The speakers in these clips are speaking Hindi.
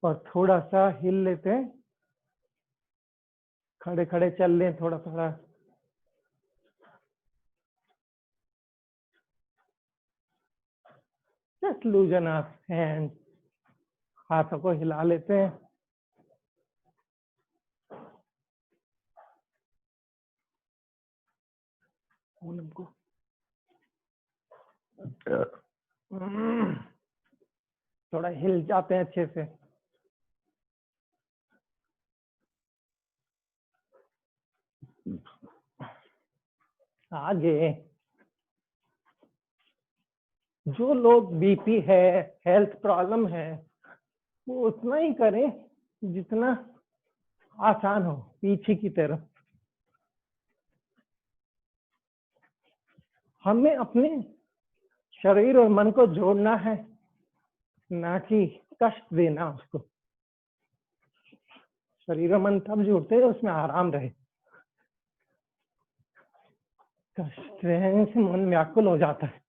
और थोड़ा सा हिल लेते हैं, खड़े खड़े चल लें थोड़ा थोड़ा। जस्ट लूजन आवर हैंड, हाथों को हिला लेते हैं। को थोड़ा हिल जाते हैं अच्छे से। आगे जो लोग बीपी है, हेल्थ प्रॉब्लम है, वो उतना ही करें जितना आसान हो, पीछे की तरफ। हमें अपने शरीर और मन को जोड़ना है, ना कि कष्ट देना उसको। शरीर और मन तब जुड़ते हैं उसमें आराम रहे। कष्ट रहने से मन व्याकुल हो जाता है।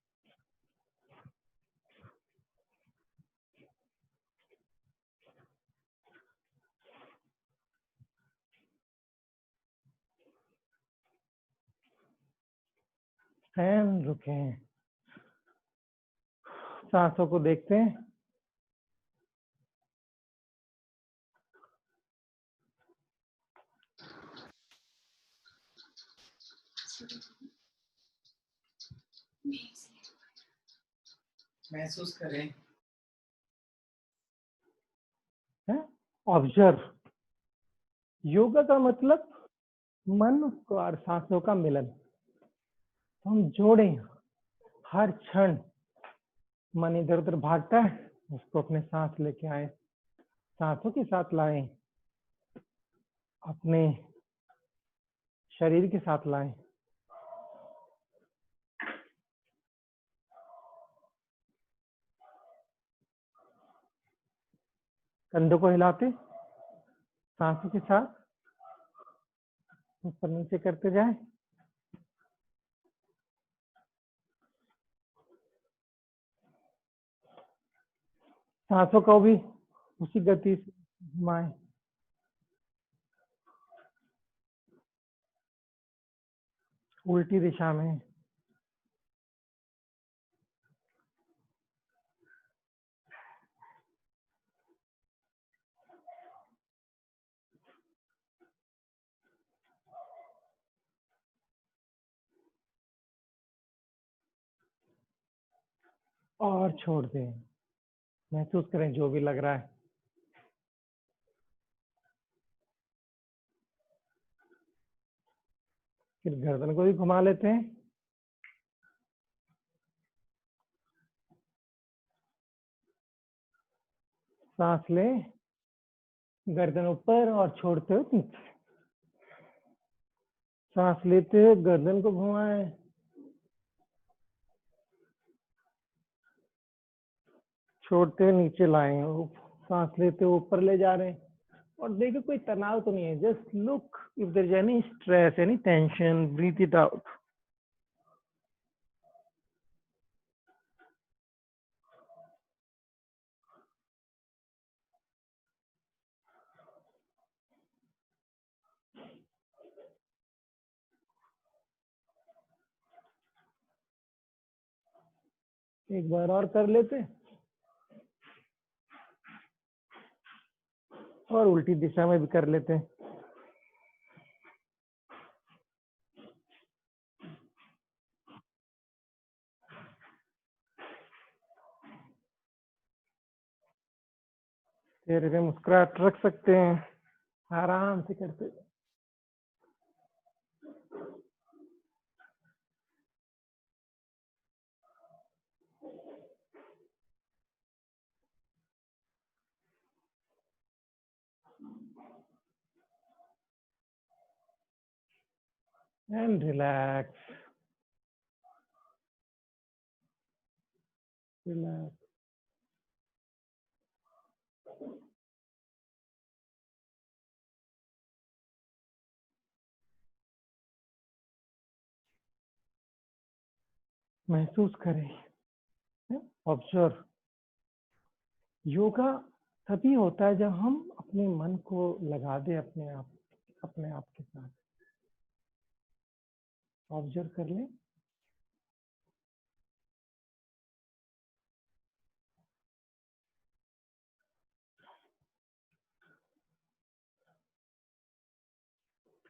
फैन रुके, सांसों को देखते हैं। महसूस करें, ऑब्जर्व। योगा का मतलब मन और सांसों का मिलन। हम जोड़ें, हर क्षण मन इधर उधर भागता है, उसको अपने सांस लेके आए, सांसों के साथ लाएं, अपने शरीर के साथ लाएं। कंधों को हिलाते, सांसों के साथ ऊपर नीचे करते जाएं। सांसों को भी उसी गति से घुमाएं। उल्टी दिशा में। और छोड़ दें, महसूस करें जो भी लग रहा है। फिर गर्दन को भी घुमा लेते हैं। सांस लें, गर्दन ऊपर और छोड़ते हुए नीचे। सांस लेते हुए गर्दन को घुमाएं, छोड़ते हुए नीचे लाएं। सांस लेते हुए ऊपर ले जा रहे हैं। और देखो कोई तनाव तो नहीं है, just look if there is any stress, any tension, breathe it out. एक बार और कर लेते हैं, और उल्टी दिशा में भी कर लेते हैं। चेहरे पे मुस्कुराहट रख सकते हैं, आराम से करते। And relax, relax. महसूस करें, ऑब्जर्व। योगा तभी होता है जब हम अपने मन को लगा दे अपने आप के साथ। ऑब्जर्व कर लें।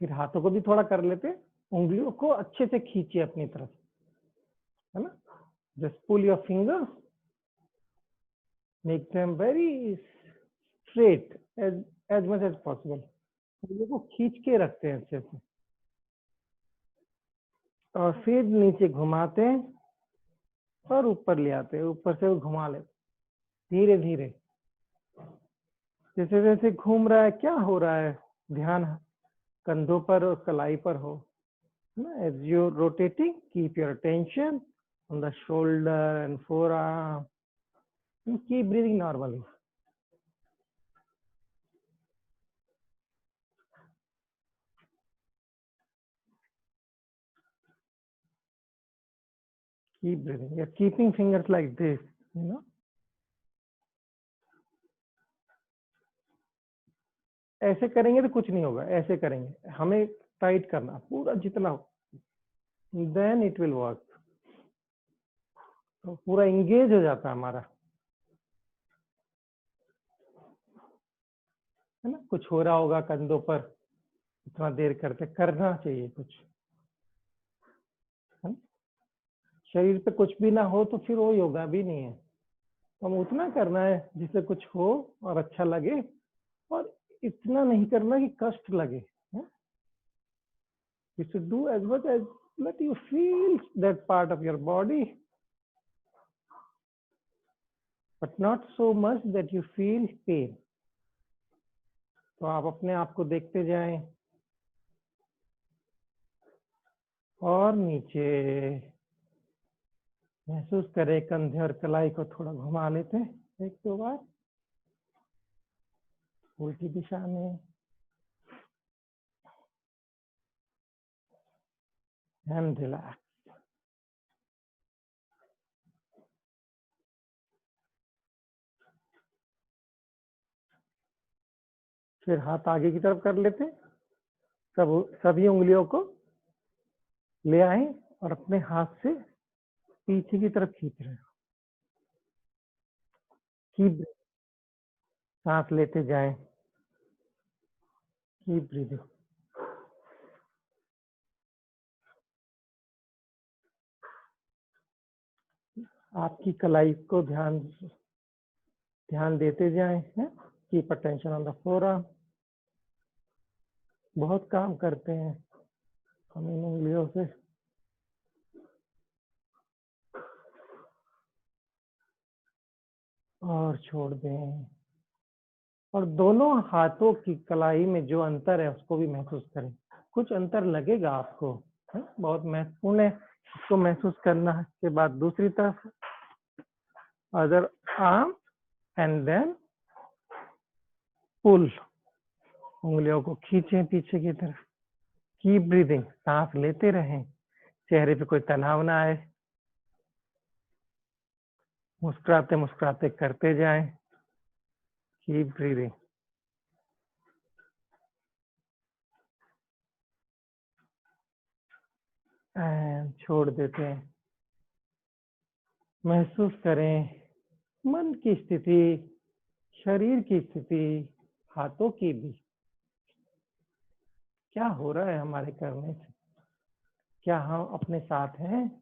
फिर हाथों को भी थोड़ा कर लेते, उंगलियों को अच्छे से खींचिए अपनी तरफ, है ना। Just pull your fingers, make them very straight as much as possible. उंगलियों को खींच के रखते हैं अच्छे से, और फिर नीचे घुमाते हैं और ऊपर ले आते हैं, ऊपर से घुमा लेते धीरे धीरे। जैसे जैसे घूम रहा है, क्या हो रहा है, ध्यान कंधों पर और कलाई पर हो ना। As you rotating, keep your attention on the shoulder and forearm and keep breathing normally. Keep breathing. You're keeping fingers like this, you know. ऐसे करेंगे तो कुछ नहीं होगा, ऐसे करेंगे, हमें टाइट करना पूरा जितना हो, देन इट विल वर्क। तो पूरा इंगेज हो जाता है हमारा, है ना। कुछ हो रहा होगा कंधों पर, इतना देर करते करना चाहिए कुछ, है ना? शरीर पे कुछ भी ना हो तो फिर वो योगा भी नहीं है। हम उतना करना है जिससे कुछ हो और अच्छा लगे, और इतना नहीं करना कि कष्ट लगे। You should do as much as let you feel that part of your body, but not so much that you feel pain. तो आप अपने आप को देखते जाएं और नीचे महसूस करें, कंधे और कलाई को थोड़ा घुमा लेते हैं 1-2 बार उल्टी दिशा में, एंड रिलैक्स। फिर हाथ आगे की तरफ कर लेते, सभी उंगलियों को ले आए और अपने हाथ से पीछे की तरफ खींच रहे हैं। कीप सांस लेते जाएं, कीप ब्रीदिंग। आपकी कलाई को ध्यान देते जाएं, कीप अटेंशन ऑन द फोrearm। बहुत काम करते हैं हम इन उंगलियों से। और छोड़ दें, और दोनों हाथों की कलाई में जो अंतर है उसको भी महसूस करें। कुछ अंतर लगेगा आपको, बहुत महत्वपूर्ण है इसको महसूस करना। के बाद दूसरी तरफ, अदर आर्म, एंड देन पुल, उंगलियों को खींचें पीछे की तरफ। कीप ब्रीदिंग, सांस लेते रहें, चेहरे पे कोई तनाव ना आए, मुस्कुराते मुस्कुराते करते जाएं। कीप ब्रीदिंग एंड छोड़ देते हैं। महसूस करें मन की स्थिति, शरीर की स्थिति, हाथों की भी। क्या हो रहा है हमारे करने से, क्या हम अपने साथ हैं।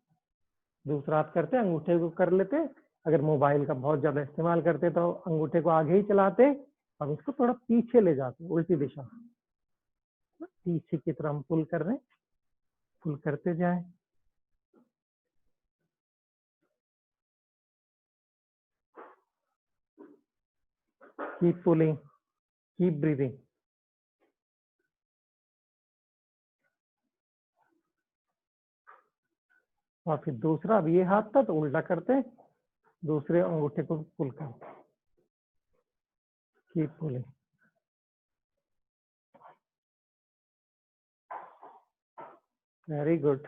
दूसरा हाथ करते, अंगूठे को कर लेते, अगर मोबाइल का बहुत ज्यादा इस्तेमाल करते तो अंगूठे को आगे ही चलाते और उसको थोड़ा पीछे ले जाते, उल्टी दिशा, पीछे की तरफ हम पुल कर रहे हैं, पुल करते जाएं। Keep pulling, keep breathing. और फिर दूसरा, अब ये हाथ था तो उल्टा करते, दूसरे अंगूठे को पुल करते। Keep pulling. Very good.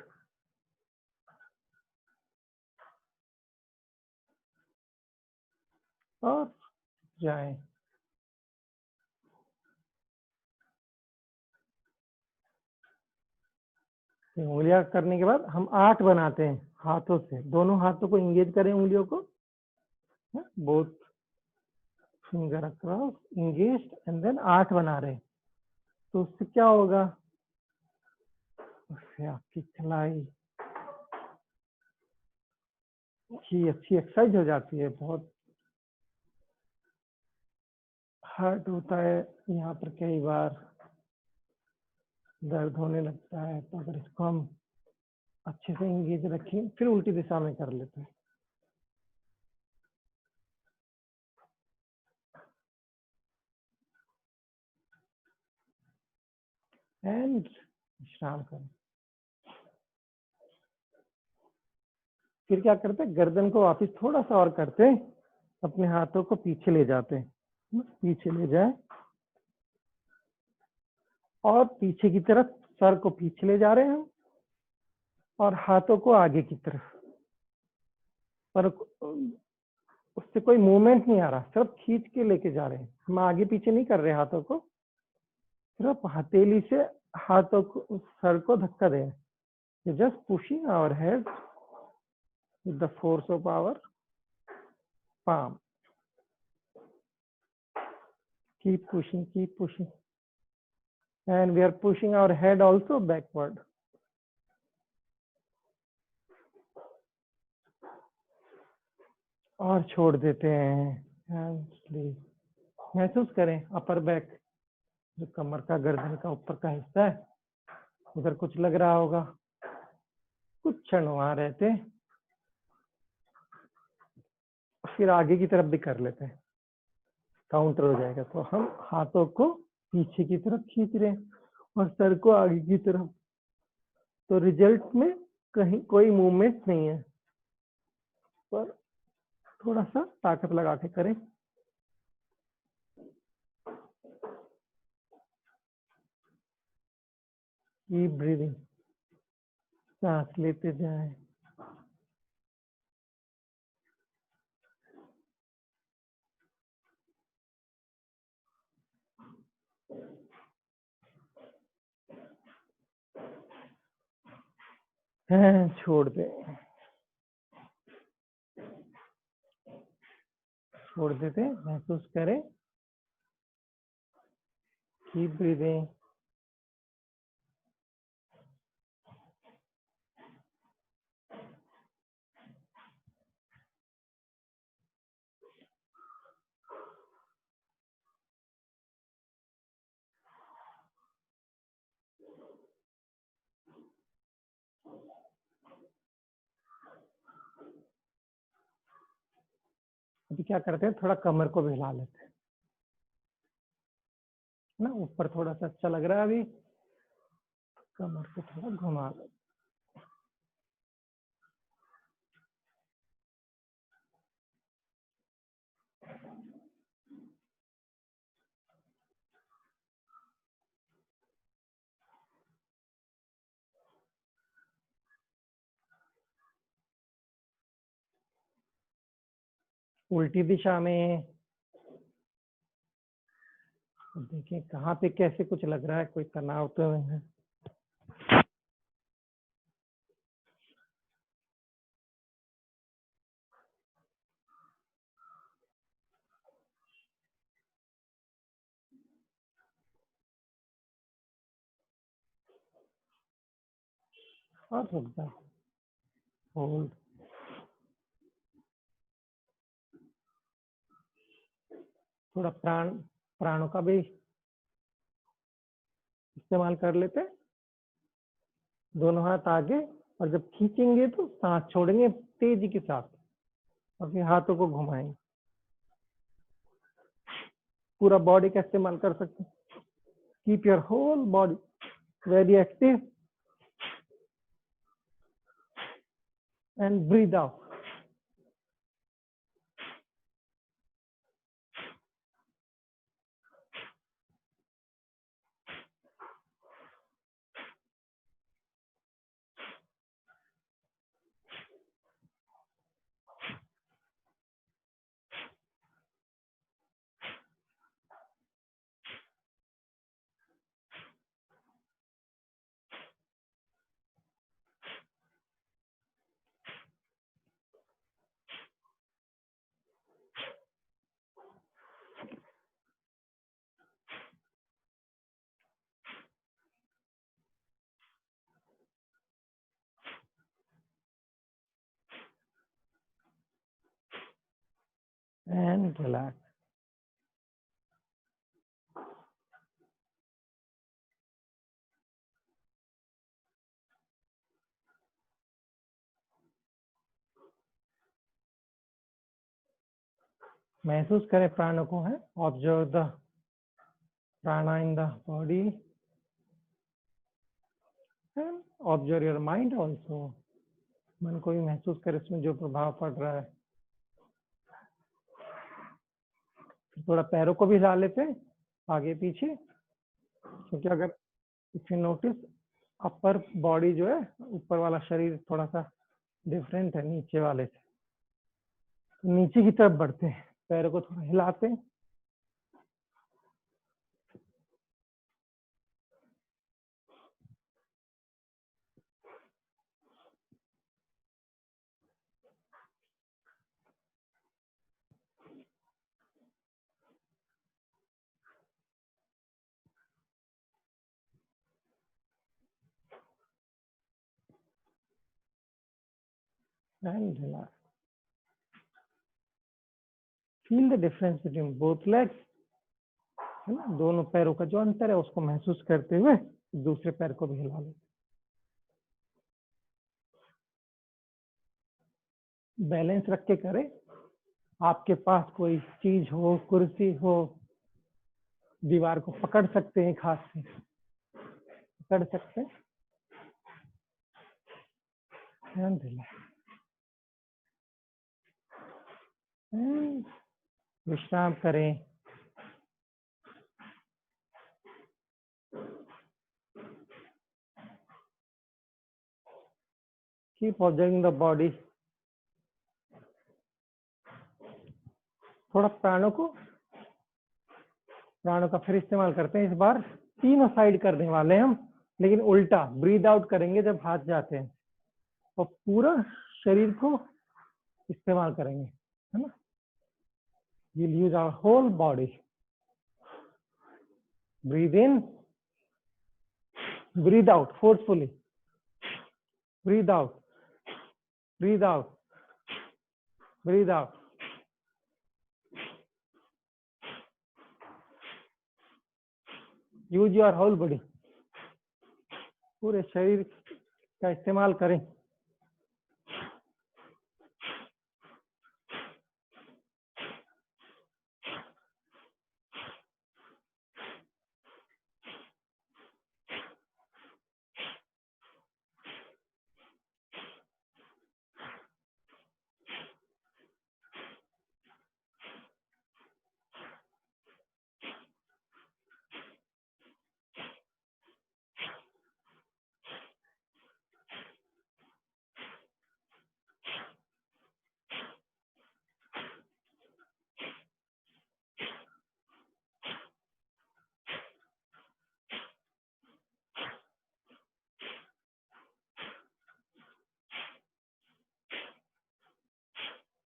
और जाएं। उंगलियां करने के बाद हम 8 बनाते हैं हाथों से, दोनों हाथों को इंगेज करें, उंगलियों को, both finger across engage and then 8 बना रहे हैं। तो उससे क्या होगा, उससे आपकी कलाई की अच्छी एक्सरसाइज हो जाती है। बहुत हार्ड होता है यहाँ पर, कई बार दर्द होने लगता है। तो अगर इसको हम अच्छे से इंगेज रखें, फिर उल्टी दिशा में कर लेते हैं। एंड विश्राम करें। फिर क्या करते हैं, गर्दन को वापस थोड़ा सा और करते हैं, अपने हाथों को पीछे ले जाते हैं, पीछे ले जाए और पीछे की तरफ सर को पीछे ले जा रहे हैं और हाथों को आगे की तरफ, पर उससे कोई मूवमेंट नहीं आ रहा, सिर्फ खींच के लेके जा रहे हैं। हम आगे पीछे नहीं कर रहे हाथों को, सिर्फ हथेली से हाथों को, सर को धक्का दे रहे हैं। Just pushing our head with the force of our palm. Keep pushing, and we are pushing our head also backward. और छोड़ देते हैं। महसूस करें अपर बैक, जो कमर का गर्दन का ऊपर का हिस्सा है, उधर कुछ लग रहा होगा। कुछ क्षण वहां रहते हैं, फिर आगे की तरफ भी कर लेते हैं, काउंटर हो जाएगा। तो हम हाथों को पीछे की तरफ खींच रहे हैं और सर को आगे की तरफ, तो रिजल्ट में कहीं कोई मूवमेंट नहीं है, पर थोड़ा सा ताकत लगा के करें। कीप ब्रीदिंग, सांस लेते जाएं। छोड़ दें, छोड़ देते, महसूस करें। Keep breathing. अभी क्या करते हैं, थोड़ा कमर को भी हिला लेते हैं ना, ऊपर थोड़ा सा अच्छा लग रहा है अभी, कमर को थोड़ा घुमा लेते। उल्टी दिशा में देखिए कहाँ पे कैसे कुछ लग रहा है, कोई तनाव तो नहीं है। और रुक जाओ, होल्ड। थोड़ा प्राणों का भी इस्तेमाल कर लेते हैं। दोनों हाथ आगे, और जब खींचेंगे तो सांस छोड़ेंगे तेजी के साथ, और फिर हाथों को घुमाएंगे। पूरा बॉडी का इस्तेमाल कर सकते हैं। Keep your whole body very active and breathe out. and relax. महसूस करें प्राणों को है. Observe the prana in the body and observe your mind also. मन को भी महसूस करें इसमें जो प्रभाव पड़ रहा है. थोड़ा पैरों को भी हिला लेते हैं आगे पीछे, क्योंकि अगर if you notice upper body जो है, ऊपर वाला शरीर थोड़ा सा डिफरेंट है नीचे वाले से. तो नीचे की तरफ बढ़ते हैं, पैरों को थोड़ा हिलाते हैं. and relax. Feel the difference between both legs. है ना, दोनों पैरों का जो अंतर है उसको महसूस करते हुए दूसरे पैर को भी हिला लेते. बैलेंस रख के करें. आपके पास कोई चीज हो, कुर्सी हो, दीवार को पकड़ सकते हैं एक हाथ से, पकड़ सकते हैं. and relax. and विश्राम करें. Keep observing the body. थोड़ा प्राणों का फिर इस्तेमाल करते हैं. इस बार तीनों साइड करने वाले हैं हम, लेकिन उल्टा ब्रीद आउट करेंगे जब हाथ जाते हैं, और पूरा शरीर को इस्तेमाल करेंगे, है ना. We'll use our whole body. Breathe in, breathe out forcefully. Breathe out, breathe out, breathe out. Use your whole body. पूरे शरीर का इस्तेमाल करें.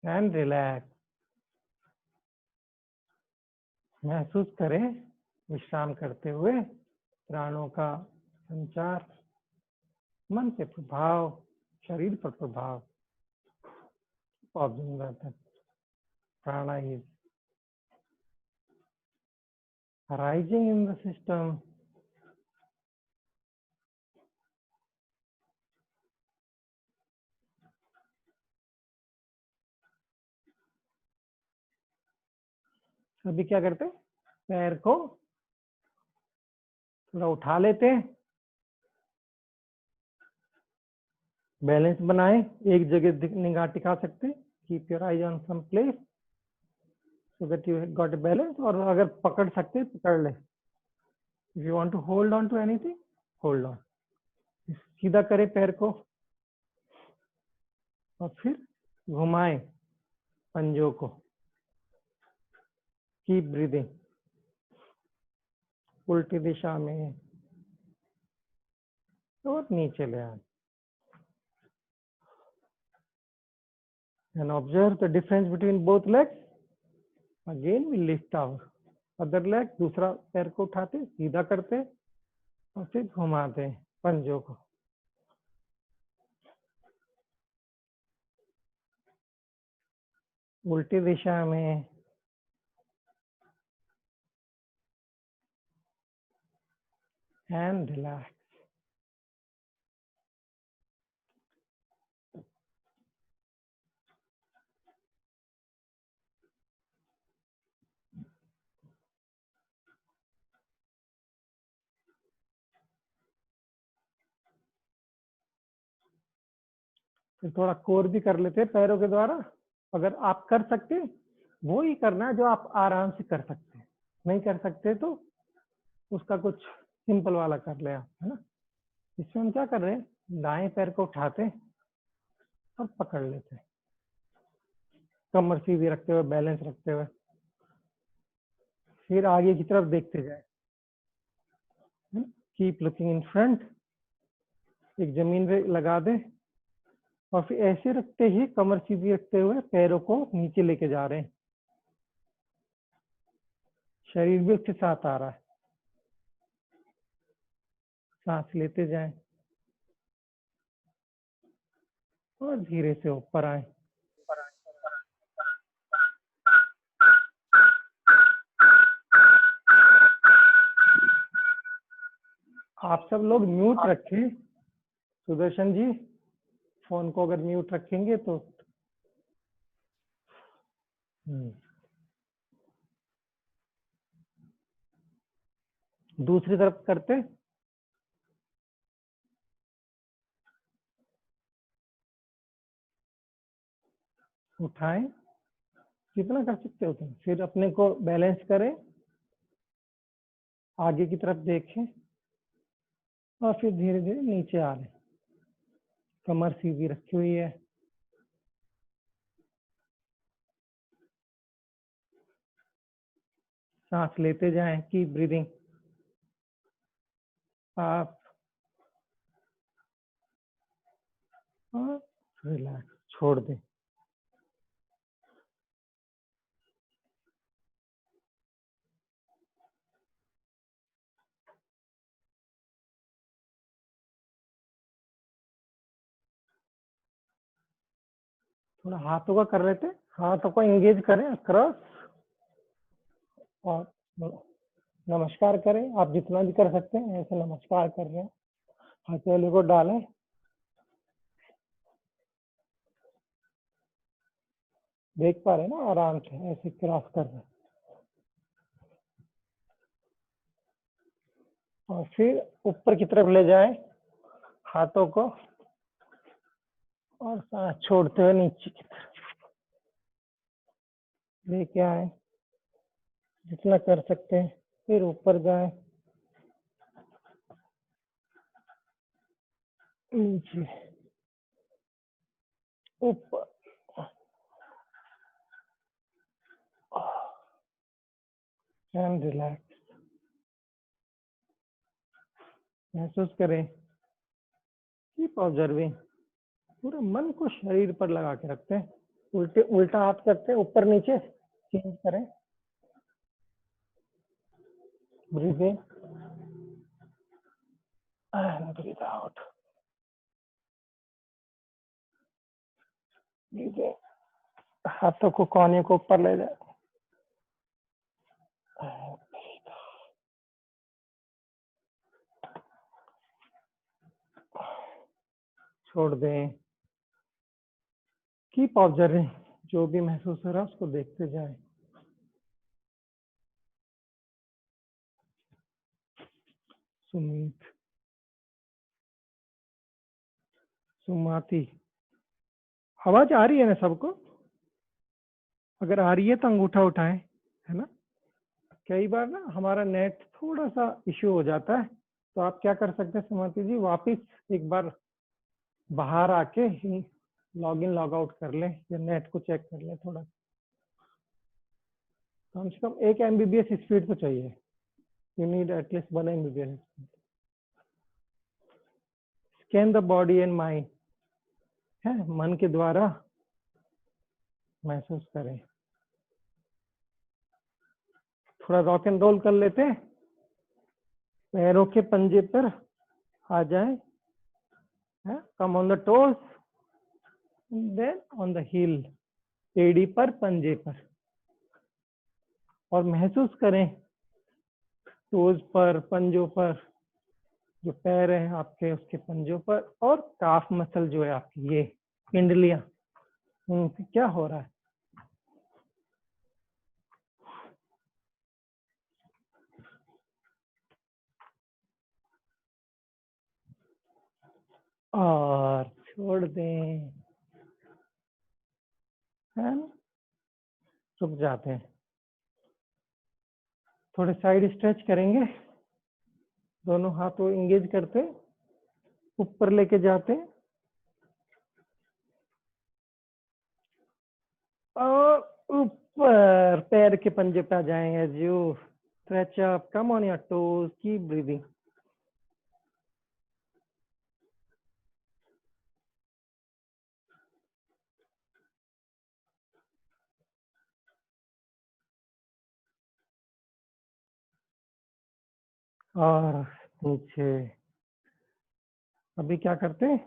and relax. महसूस करें विश्राम करते हुए प्राणों का संचार, मन पे प्रभाव, शरीर पर प्रभाव. Observing that prana is arising in the system. अभी क्या करते हैं, पैर को थोड़ा उठा लेते हैं, बैलेंस बनाए, एक जगह निगाह टिका सकते हैं. Keep your eyes on some place so that you got a balance. और अगर पकड़ सकते हैं पकड़ ले. If you want to hold on to anything, hold on. सीधा करें पैर को और फिर घुमाएं पंजों को. Keep breathing. उल्टी दिशा में और नीचे ले आए. And observe the difference between both legs. Again we lift our other leg. दूसरा पैर को उठाते, सीधा करते और फिर घुमाते पंजों को. उल्टी दिशा में एंड रिलैक्स। फिर थोड़ा कोर भी कर लेते हैं पैरों के द्वारा। अगर आप कर सकते वो ही करना है जो आप आराम से कर सकते हैं, नहीं कर सकते तो उसका कुछ सिंपल वाला कर ले आप, है ना। इसमें हम क्या कर रहे हैं, दाएं पैर को उठाते और पकड़ लेते हैं, कमर सीधी रखते हुए, बैलेंस रखते हुए। फिर आगे की तरफ देखते जाए, कीप लुकिंग इन फ्रंट। एक जमीन पे लगा दे और फिर ऐसे रखते ही कमर सीधी रखते हुए पैरों को नीचे लेके जा रहे हैं। शरीर भी उसके साथ आ रहा है। सांस लेते जाएं और धीरे से ऊपर आए। आप सब लोग म्यूट रखें। सुदर्शन जी, फोन को अगर म्यूट रखेंगे तो दूसरी तरफ करते। उठाएं जितना कर सकते हो तुम, फिर अपने को बैलेंस करें, आगे की तरफ देखें और फिर धीरे धीरे नीचे आ रहे। कमर सीधी रखी हुई है। सांस लेते जाएं, कीप ब्रीदिंग आप और रिलैक्स, छोड़ दें। थोड़ा हाथों का कर लेते, हाथों को एंगेज करें क्रॉस और नमस्कार करें। आप जितना भी कर सकते हैं ऐसे नमस्कार कर रहे हैं, हथेली को डालें, देख पा रहे हैं ना, आराम से ऐसे क्रॉस कर रहे हैं। और फिर ऊपर की तरफ ले जाएं हाथों को और सांस छोड़ते हुए नीचे की तरफ लेके आए जितना कर सकते हैं। फिर ऊपर जाएं, नीचे, ऊपर एंड रिलैक्स। महसूस करें, कीप ऑब्जर्विंग। पूरे मन को शरीर पर लगा के रखते हैं। उल्टा हाथ करते हैं, ऊपर नीचे चेंज करें। Breathe in and breathe out. Breathe in, हाथों को कोने को ऊपर ले जाए, छोड़ दें। कीप ऑब्जर्विंग, जो भी महसूस हो रहा है उसको देखते जाएं। सुमीत, सुमाती, आवाज आ रही है ना सबको? अगर आ रही है तो अंगूठा उठाएं, है ना। कई बार ना हमारा नेट थोड़ा सा इश्यू हो जाता है, तो आप क्या कर सकते हैं सुमाती जी, वापिस एक बार बाहर आके लॉग इन लॉग आउट कर लें या नेट को चेक कर लें थोड़ा। कम से कम 1 MBPS स्पीड तो चाहिए। You need at least 1 MBPS। Scan the body and mind, है मन के द्वारा महसूस करें। थोड़ा रॉक एंड रोल कर लेते हैं, पैरों के पंजे पर आ जाए, come on the toes then on the heel. एड़ी पर, पंजे पर, और महसूस करें टोज पर, पंजों पर, जो पैर है आपके उसके पंजों पर, और काफ मसल जो है आपकी ये पिंडलियां, उनसे क्या हो रहा है। और छोड़ दें, है ना, रुक जाते हैं। थोड़े साइड स्ट्रेच करेंगे, दोनों हाथों एंगेज करते, ऊपर लेके जाते और ऊपर पैर के पंजे पे आ जाएंगे। जो stretch up, come on your toes, keep breathing. और नीचे। अभी क्या करते हैं,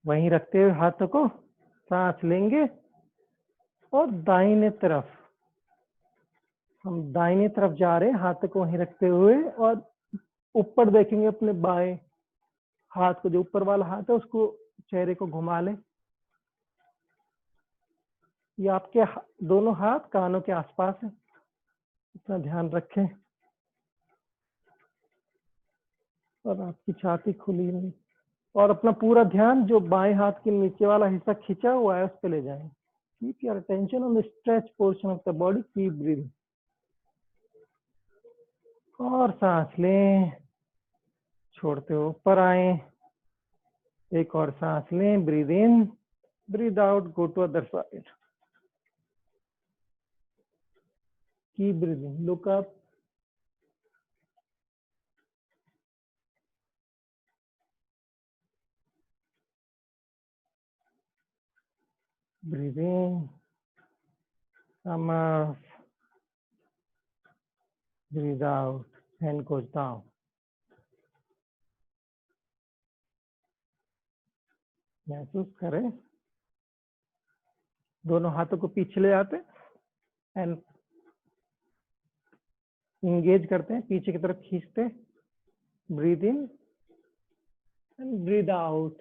वहीं रखते हुए हाथों को सांस लेंगे और दाहिने तरफ, हम दाहिने तरफ जा रहे हैं हाथों को वहीं रखते हुए, और ऊपर देखेंगे अपने बाएं हाथ को, जो ऊपर वाला हाथ है उसको चेहरे को घुमा लें। ये आपके दोनों हाथ कानों के आसपास है, इतना ध्यान रखें। और आपकी छाती खुली नहीं, और अपना पूरा ध्यान जो बाएं हाथ के नीचे वाला हिस्सा खिंचा हुआ है उस पर ले जाएं। Keep your attention on the stretch portion of the body, keep breathing. और सांस लें, छोड़ते हुए ऊपर आए, एक और सांस लें, breathe in, breathe out, go to other side, keep breathing, look up, breathe in, come up, breathe out, hand goes down. महसूस करें, दोनों हाथों को पीछे ले जाते एंड इंगेज करते हैं, पीछे की तरफ खींचते, breathe in and breathe out.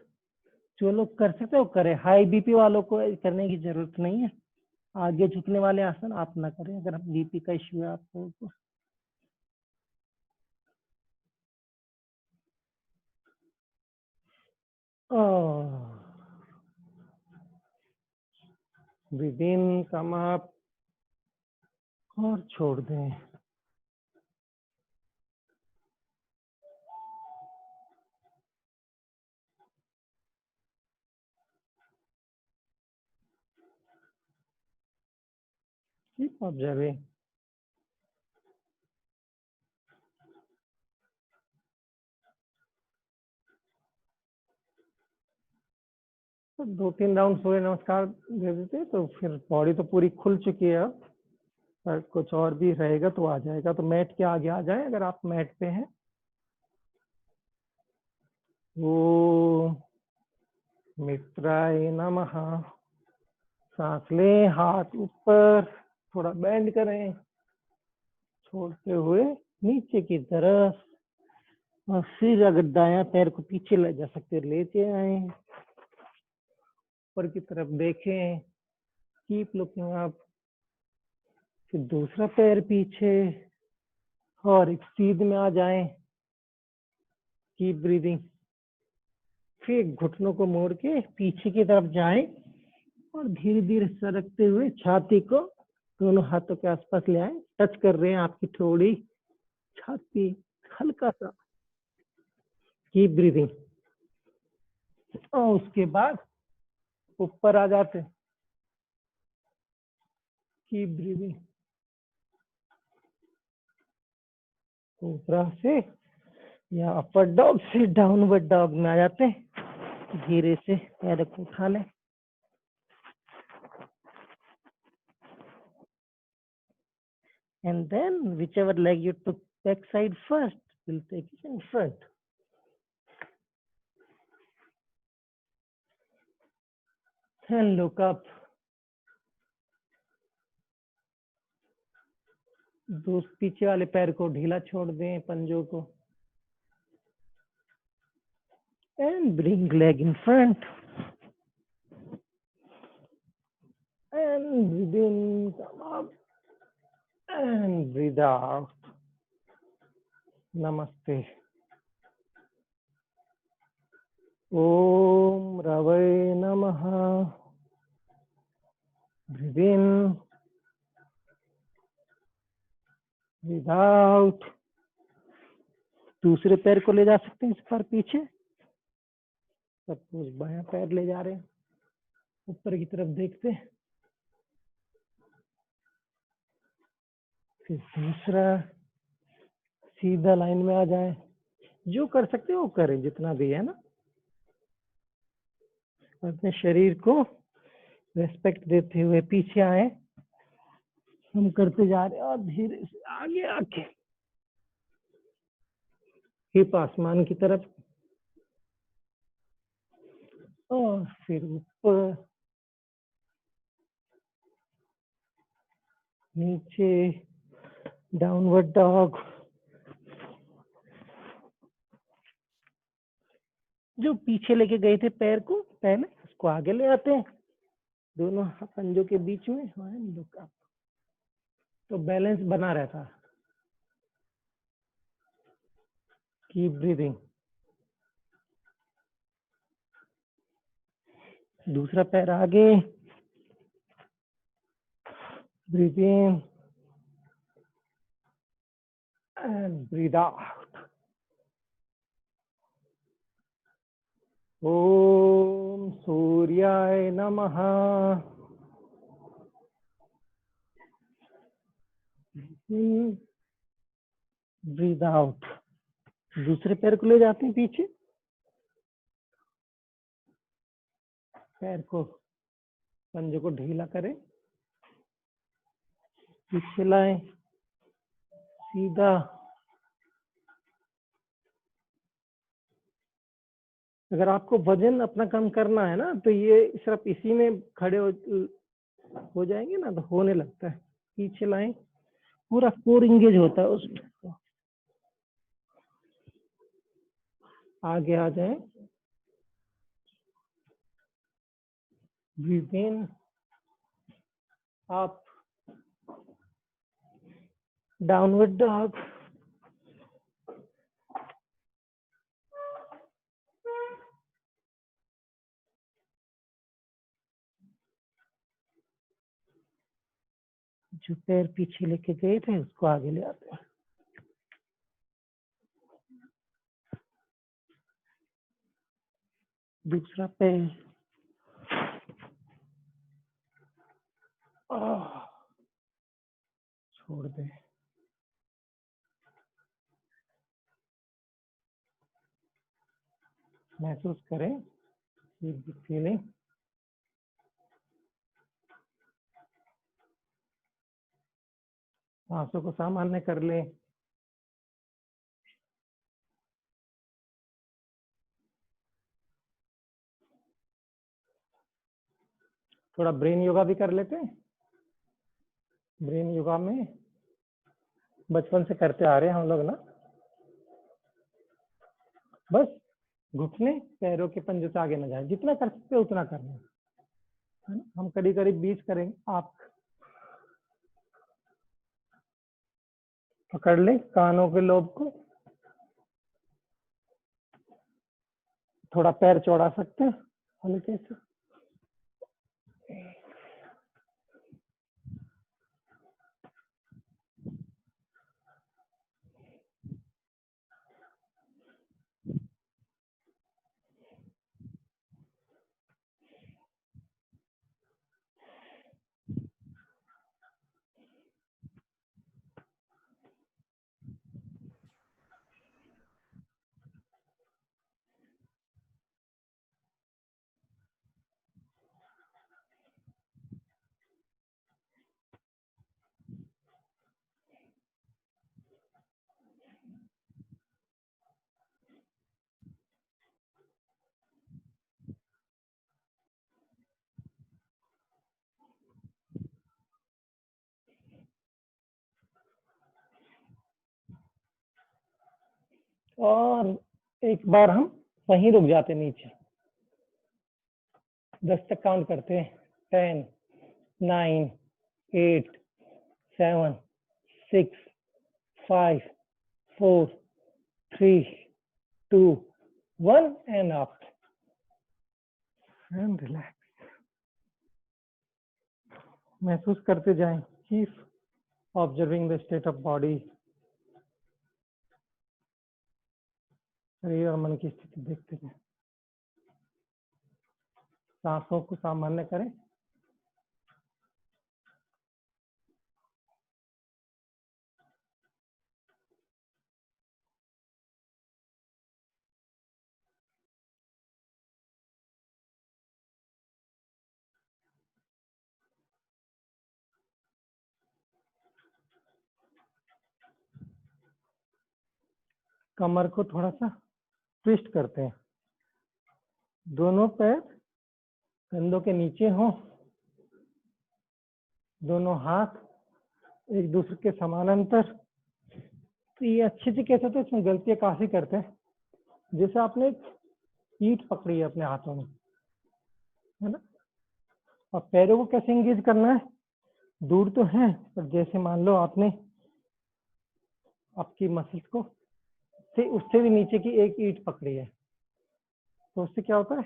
जो लोग कर सकते हो करें, हाई बीपी वालों को करने की जरूरत नहीं है। आगे झुकने वाले आसन आप ना करें अगर बीपी का इश्यू है आपको तो। ब्रीद इन, कम अप, और छोड़ दें। Keep observing. तो 2-3 राउंड सूर्य नमस्कार दे देते तो फिर बॉडी तो पूरी खुल चुकी है। अब पर कुछ और भी रहेगा तो आ जाएगा, तो मैट के आगे आ जाए अगर आप मैट पे हैं। ओम मित्राय नमः। सांस लें, हाथ ऊपर, थोड़ा बेंड करें, छोड़ते हुए नीचे की तरफ, और फिर अगर दायां पैर को पीछे ले जा सकते लेते आए, ऊपर की तरफ देखें, कीप लुकिंग अप, फिर दूसरा पैर पीछे और एक सीध में आ जाएं, कीप ब्रीदिंग। फिर घुटनों को मोड़ के पीछे की तरफ जाएं और धीरे धीरे सरकते हुए छाती को दोनों हाथों के आसपास ले आए, टच कर रहे हैं आपकी थोड़ी छाती हल्का सा, कीप ब्रीदिंग। और उसके बाद ऊपर आ जाते, कीप ब्रीदिंग। ऊपर से या अपर डॉग से डाउनवर्ड डॉग में आ जाते हैं, धीरे से पैर को उठा लें। And then whichever leg you took back side first, we'll take it in front. And look up. दो पीछे वाले पैर को ढीला छोड़ दें, पंजों को, and bring leg in front and breathe in, come up and breathe out. Namaste. Om Rave Namaha. Breathe in, breathe out. दूसरे पैर को ले जा सकते हैं इस पर पीछे, सपोज बायां पैर ले जा रहे हैं, ऊपर की तरफ देखते हैं, फिर दूसरा, सीधा लाइन में आ जाए, जो कर सकते हो वो करें, जितना भी है ना, अपने शरीर को रेस्पेक्ट देते हुए पीछे आए, हम करते जा रहे हैं, और धीरे से आगे आके हिप आसमान की तरफ, और फिर ऊपर नीचे, डाउनवर्ड डॉग। जो पीछे लेके गए थे पैर को पहले, उसको आगे ले आते हैं, दोनों पंजों के बीच में, तो बैलेंस बना रहता है। Keep breathing. दूसरा पैर आगे, breathe in and breathe out. ओम सूर्याय नमः। Breathe out. दूसरे पैर को ले जाते हैं पीछे, पैर को, पंजों को ढीला करें, पीछे लाएं, सीधा। अगर आपको वजन अपना कम करना है ना, तो ये सिर्फ इसी में खड़े हो जाएंगे ना, तो होने लगता है। पीछे लाएं, पूरा कोर इंगेज होता है उसमें। आगे आ जाए, ब्रीथ इन, अप, डाउनवर्ड डॉग। जो पैर पीछे लेके गए थे उसको आगे ले आते हैं। दूसरा पैर, छोड़ दे। महसूस करें फीलिंग। सांसों को सामान्य कर ले। थोड़ा ब्रेन योगा भी कर लेते हैं। ब्रेन योगा में बचपन से करते आ रहे हैं हम लोग ना, बस घुटने पैरों के पंजे से आगे न जाए, जितना कर सकते हो उतना करना है ना। हम करीब करीब 20 करेंगे। आप पकड़ ले कानों के लोब को, थोड़ा पैर चौड़ा सकते हैं हल्के से। और एक बार हम वहीं रुक जाते नीचे, 10 तक काउंट करते हैं। 10, 9, 8, 7, 6, 5, 4, 3, 2, 1 and up and relax. महसूस करते जाएं, keep observing the state of body. शरीर और मन की स्थिति देखते जाएं। सांसों को सामान्य करें। कमर को थोड़ा सा ट्विस्ट करते हैं। दोनों पैर कंधों के नीचे हों, दोनों हाथ एक दूसरे के समानांतर। तो ये अच्छे से कैसे, तो इसमें गलतियां काफी करते हैं। जैसे आपने एक ईंट पकड़ी है अपने हाथों में, है ना, और पैरों को कैसे एंगेज करना है, दूर तो है पर जैसे मान लो आपने आपकी मसल्स को से उससे भी नीचे की एक ईंट पकड़ी है, तो उससे क्या होता है,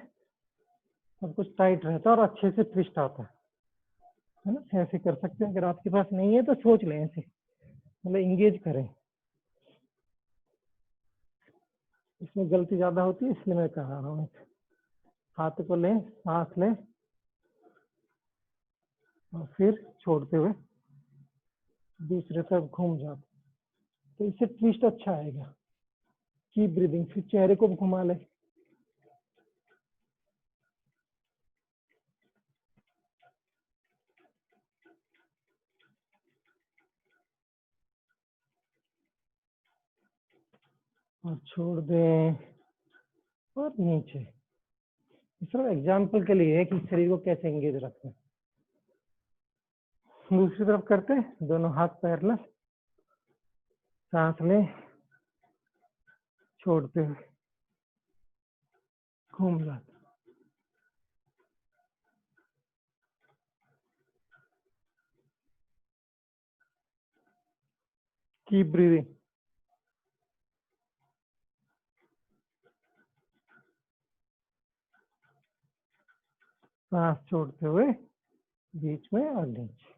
सब कुछ टाइट रहता है और अच्छे से ट्विस्ट आता है ना। ऐसे कर सकते हैं। अगर आपके पास नहीं है तो सोच लें, ऐसे मतलब इंगेज करें। इसमें गलती ज्यादा होती है, इसलिए मैं कह रहा हूँ। हाथ को लें, सांस लें और फिर छोड़ते हुए दूसरे तरफ घूम जाते, तो इससे ट्विस्ट अच्छा आएगा। Keep breathing. फिर चेहरे को घुमा ले। और छोड़ दें और नीचे। सिर्फ एग्जाम्पल के लिए है कि शरीर को कैसे एंगेज रखना है। दूसरी तरफ करते हैं, दोनों हाथ पैरेलल, सांस लें, छोड़ते हुए घूम जाते। Keep breathing. सांस छोड़ते हुए बीच में और नीचे।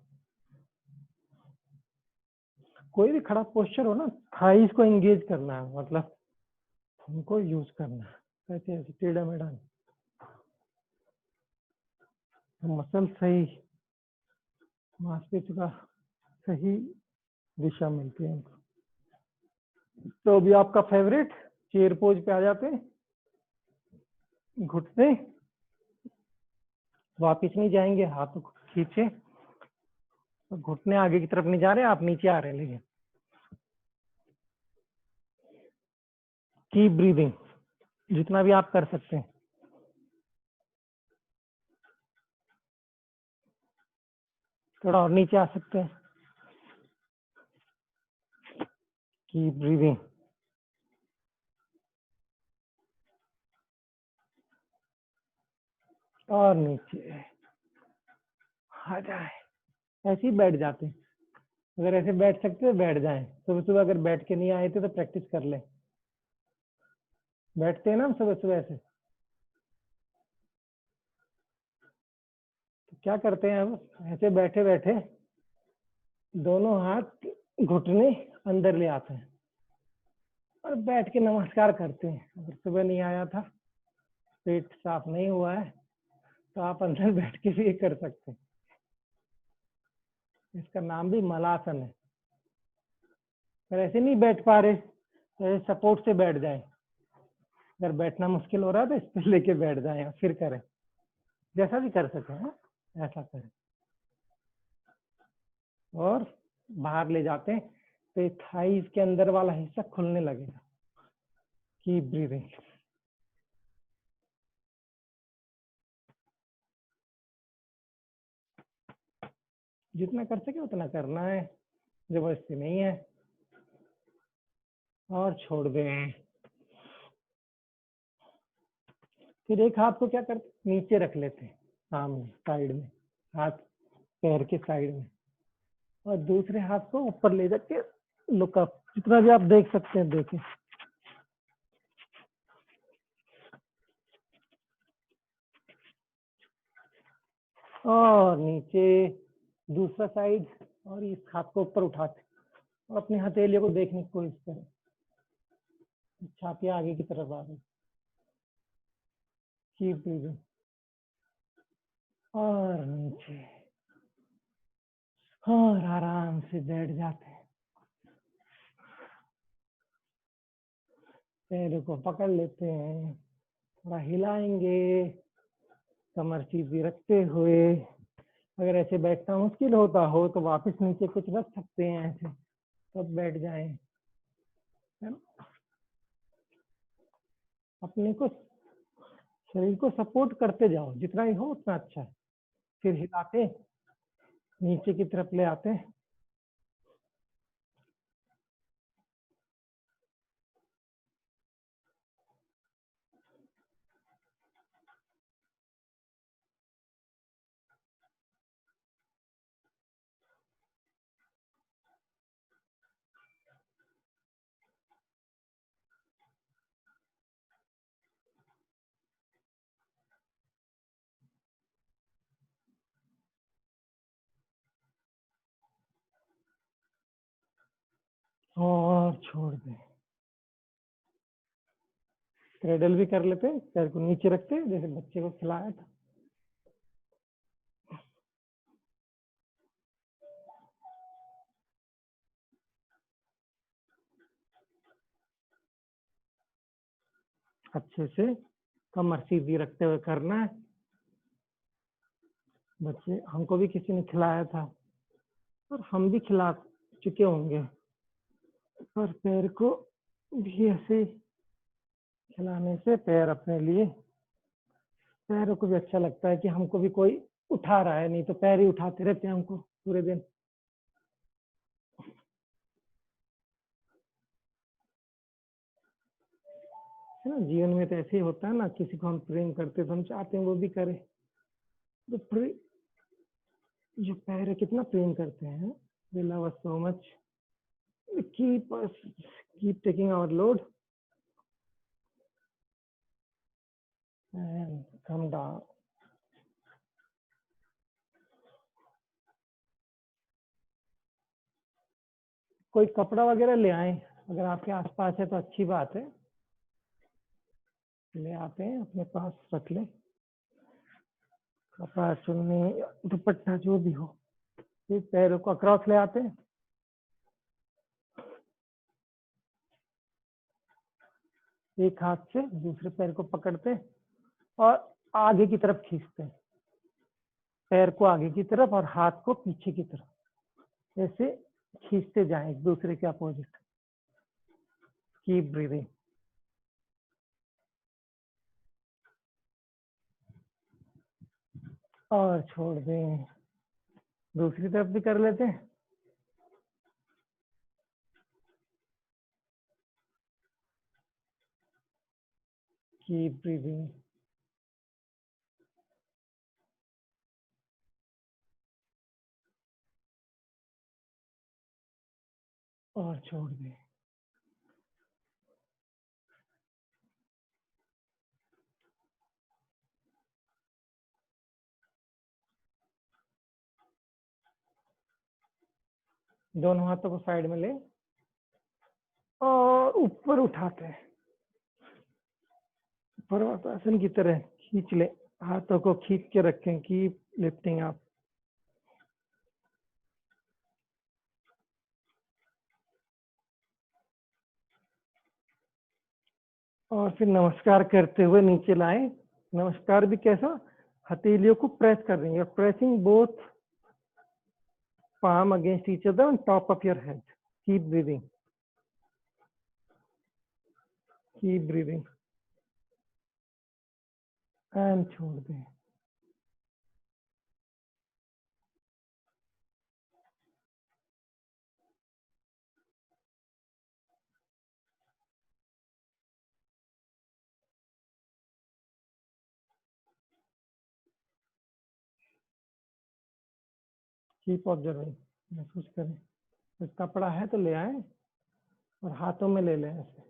कोई भी खड़ा पोस्चर हो ना, थाइस को एंगेज करना है, मतलब उनको यूज करना है। ऐसे ऐसे टेढ़ा मेढ़ा, मसल सही, मांसपेशियों का सही दिशा मिलती है उनको। तो अभी आपका फेवरेट चेयर पोज पे आ जाते हैं। घुटने वापिस नहीं जाएंगे, हाथों को खींचे, तो घुटने आगे की तरफ नहीं जा रहे, आप नीचे आ रहे हैं। लेकिन कीप ब्रीदिंग, जितना भी आप कर सकते हैं। थोड़ा और नीचे आ सकते हैं। Keep breathing. और नीचे आ जाए। ऐसे ही बैठ जाते हैं। अगर ऐसे बैठ सकते हैं बैठ जाएं। सुबह सुबह अगर बैठ के नहीं आए थे तो प्रैक्टिस कर लें। बैठते हैं ना हम सुबह सुबह ऐसे, तो क्या करते हैं हम, ऐसे बैठे बैठे दोनों हाथ घुटने अंदर ले आते हैं और बैठ के नमस्कार करते हैं। अगर सुबह नहीं आया था, पेट साफ नहीं हुआ है, तो आप अंदर बैठ के भी ये कर सकते हैं। इसका नाम भी मलासन है। अगर ऐसे नहीं बैठ पा रहे तो सपोर्ट से बैठ जाएं। अगर बैठना मुश्किल हो रहा है तो इस पर लेके बैठ जाएं, फिर करें। जैसा भी कर सके है, ऐसा करें। और बाहर ले जाते हैं तो थाइस के अंदर वाला हिस्सा खुलने लगेगा। Keep breathing. जितना कर सके उतना करना है, जबरदस्ती नहीं है। और छोड़ दें। फिर एक हाथ को क्या करते, नीचे रख लेते हैं, सामने साइड में, हाथ पैर के साइड में, और दूसरे हाथ को ऊपर ले जाके लुक अप, जितना भी आप देख सकते हैं देखें। और नीचे दूसरा साइड, और इस हाथ को ऊपर उठाते और अपनी हथेलियों को देखने की कोशिश करें, छाती आगे की तरफ आ रही। Keep breathing. और नीचे, और आराम से बैठ जाते हैं, पैरों को पकड़ लेते हैं, थोड़ा हिलाएंगे कमर सीधी रखते हुए। अगर ऐसे बैठना मुश्किल होता हो तो वापस नीचे कुछ रख सकते हैं, ऐसे तब बैठ जाएं, है ना? अपने को, शरीर को सपोर्ट करते जाओ, जितना ही हो उतना अच्छा है। फिर हिलाते, नीचे की तरफ ले आते हैं, और छोड़ दें। क्रेडल भी कर लेते हैं, पैर को नीचे रखते हैं जैसे बच्चे को खिलाया था। अच्छे से कमर सीधी रखते हुए करना है। बच्चे, हमको भी किसी ने खिलाया था और हम भी खिला चुके होंगे, पर पैर को भी ऐसे खिलाने से पैर अपने लिए, पैरों को भी अच्छा लगता है कि हमको भी कोई उठा रहा है, नहीं तो पैर ही उठाते रहते हैं हमको पूरे दिन। है ना, जीवन में तो ऐसे ही होता है ना, किसी को हम प्रेम करते हैं तो हम चाहते हैं वो भी करे। तो जो पैर है कितना प्रेम करते हैं, they love us so much, keep taking our load and come down. कोई कपड़ा वगैरह ले आए, अगर आपके आसपास है तो अच्छी बात है, ले आते हैं, अपने पास रख ले, कपड़ा, चुन्नी, दुपट्टा, जो भी हो। फिर पैरों को अक्रॉस ले आते हैं, एक हाथ से दूसरे पैर को पकड़ते हैं और आगे की तरफ खींचते हैं, पैर को आगे की तरफ और हाथ को पीछे की तरफ, ऐसे खींचते जाएं एक दूसरे के अपोजिट। Keep breathing. और छोड़ दें, दूसरी तरफ भी कर लेते हैं। Keep breathing. और छोड़ दें। दोनों हाथों को साइड में ले और ऊपर उठाते हैं, पर्वतासन की तरह खींच ले, हाथों को खींच के रखें, कीप लिफ्टिंग अप। और फिर नमस्कार करते हुए नीचे लाएं। नमस्कार भी कैसा, हथेलियों को प्रेस कर रही है, pressing both palm against each other on top of your head. Keep breathing. Keep breathing. And छोड़ दें। कीप ऑब्जर्विंग, महसूस करें। तो कपड़ा है तो ले आए और हाथों में ले लें, ऐसे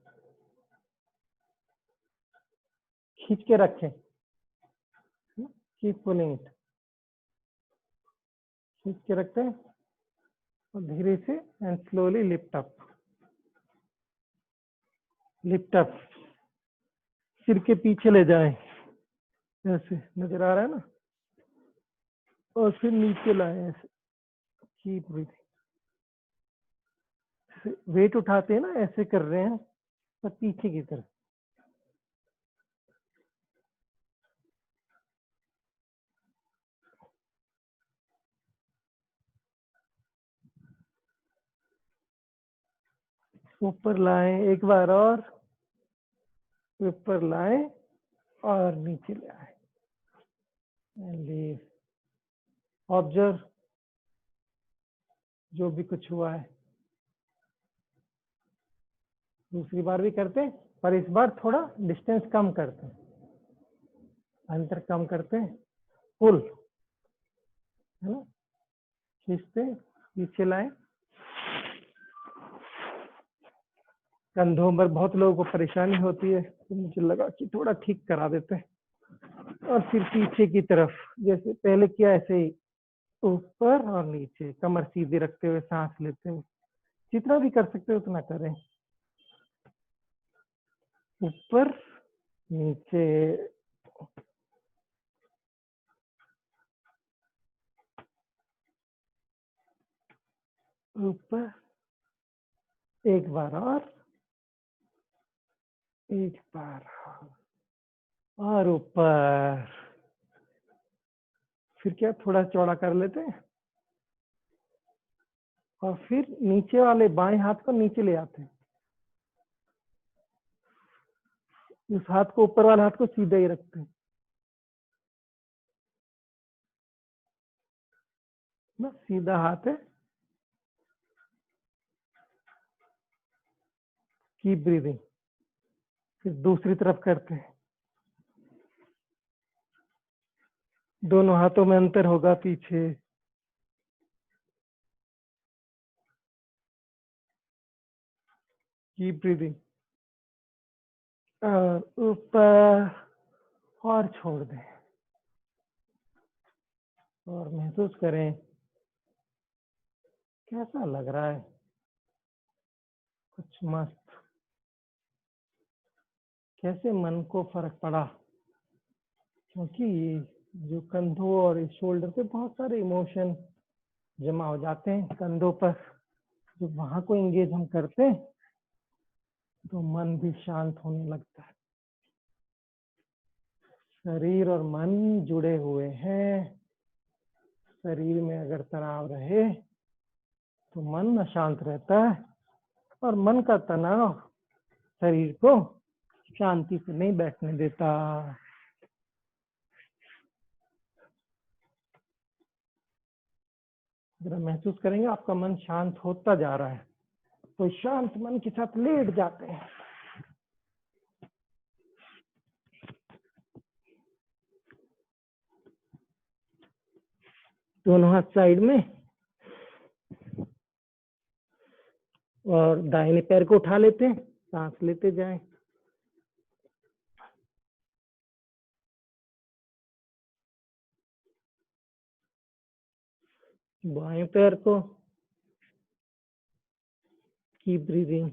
खींच के रखें। कीप पुलिंग इट, खींच के रखते हैं और धीरे से and slowly lift up, lift up. सिर के पीछे ले जाएं, ऐसे नजर आ रहा है ना, और फिर नीचे लाएं ऐसे। Keep breathing. वेट उठाते हैं ना, ऐसे कर रहे हैं पर पीछे की तरफ। ऊपर लाएं एक बार और, ऊपर लाएं और नीचे ले आए। लीव, ऑब्जर्व जो भी कुछ हुआ है। दूसरी बार भी करते हैं पर इस बार थोड़ा डिस्टेंस कम करते हैं, अंतर कम करते हैं। पुल, है ना, खींचते हैं, पीछे लाएं। कंधों पर बहुत लोगों को परेशानी होती है, तो मुझे लगा कि थोड़ा ठीक करा देते हैं। और फिर पीछे की तरफ जैसे पहले किया ऐसे ही, ऊपर और नीचे, कमर सीधी रखते हुए सांस लेते हुए। जितना भी कर सकते हो उतना करें। ऊपर नीचे, ऊपर एक बार और, एक बार और ऊपर। फिर क्या थोड़ा चौड़ा कर लेते हैं और फिर नीचे वाले बाएं हाथ को नीचे ले आते हैं। उस हाथ को, ऊपर वाले हाथ को सीधा ही रखते हैं ना, सीधा हाथ है। Keep breathing. फिर दूसरी तरफ करते हैं, दोनों हाथों में अंतर होगा पीछे। कीप ब्रीदिंग, और ऊपर और छोड़ दें और महसूस करें कैसा लग रहा है। कुछ मस्त, कैसे मन को फर्क पड़ा, क्योंकि जो कंधों और इस शोल्डर पे बहुत सारे इमोशन जमा हो जाते हैं कंधों पर। जब वहां को एंगेज हम करते हैं तो मन भी शांत होने लगता है। शरीर और मन जुड़े हुए हैं। शरीर में अगर तनाव रहे तो मन अशांत रहता है, और मन का तनाव शरीर को शांति से नहीं बैठने देता। जरा महसूस करेंगे आपका मन शांत होता जा रहा है, तो शांत मन के साथ लेट जाते हैं। दोनों हाथ साइड में, और दाहिने पैर को उठा लेते हैं, सांस लेते जाएं। बाएं पैर को, कीप ब्रीदिंग।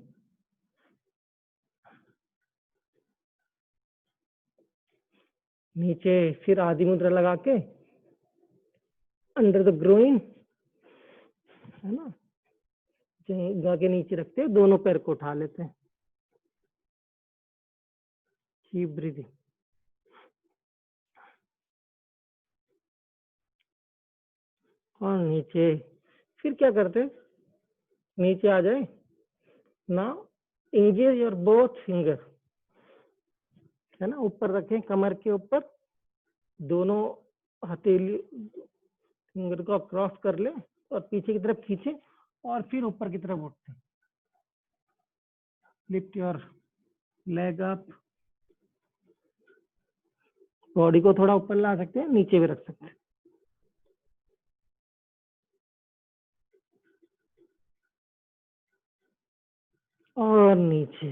नीचे फिर आदि मुद्रा लगा के अंडर द ग्रोइंग, है ना, जगह के नीचे रखते हैं, दोनों पैर को उठा लेते हैं। Keep breathing. और नीचे फिर क्या करते हैं, नीचे आ जाए। Now engage your both finger, है ना, ऊपर रखें कमर के ऊपर, दोनों हथेली फिंगर को क्रॉस कर ले और पीछे की तरफ खींचे और फिर ऊपर की तरफ उठते। Lift your leg up. Body को थोड़ा ऊपर ला सकते हैं, नीचे भी रख सकते हैं। और नीचे।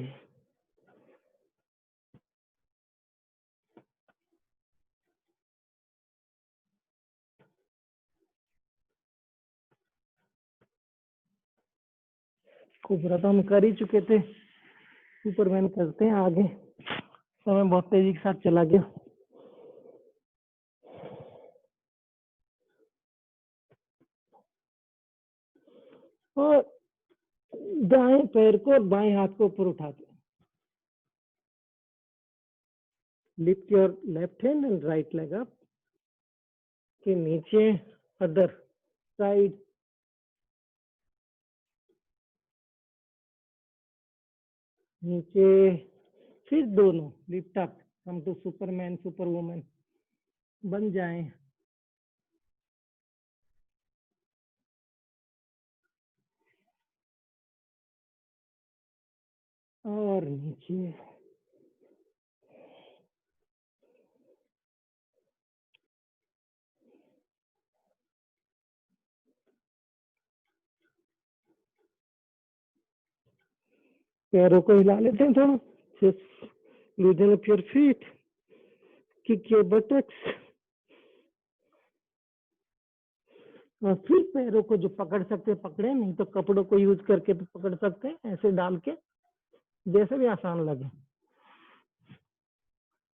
कोबरा तो हम कर ही चुके थे, सुपरमैन करते हैं आगे। समय बहुत तेजी के साथ चला गया। और दाएं पैर को और बाएं हाथ को ऊपर उठाते हैं। Lift your left hand and right leg up. के नीचे अदर साइड। नीचे फिर दोनों lift up, come to superman superwoman बन जाएं। और नीचे। पैरों को हिला लेते हैं थोड़ा। Just loosen up your feet, kick your buttocks। और फिर पैरों को जो पकड़ सकते पकड़े, नहीं तो कपड़ों को यूज करके भी पकड़ सकते हैं, ऐसे डाल के, जैसे भी आसान लगे।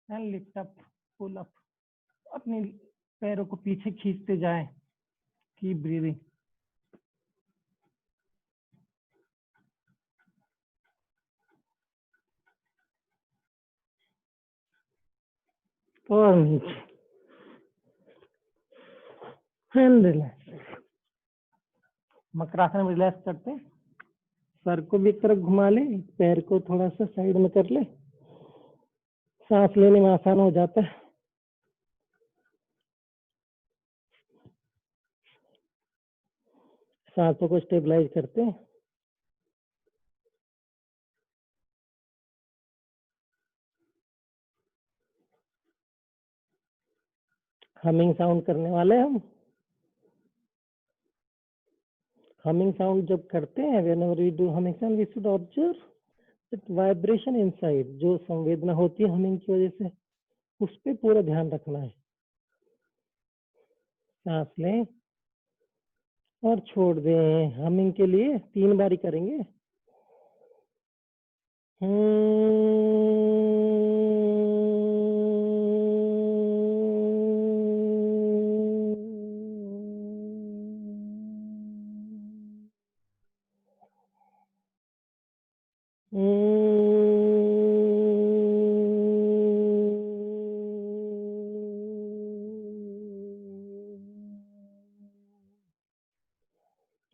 And lift up, pull up. अपने पैरों को पीछे खींचते जाएं। Keep breathing. और नीचे। And relax. मकरासन में रिलैक्स करते हैं। सर को भी एक तरफ घुमा ले, पैर को थोड़ा सा साइड में कर ले, सांस लेने में आसान हो जाता है। सांसों को स्टेबलाइज करते हैं। हमिंग साउंड करने वाले हम। हमिंग साउंड जब करते हैं, whenever we do humming sound, we should observe that vibration inside, जो संवेदना होती है हमिंग की वजह से, उस पर पूरा ध्यान रखना है। सांस लें और छोड़ दें। हमिंग के लिए 3 बारी करेंगे।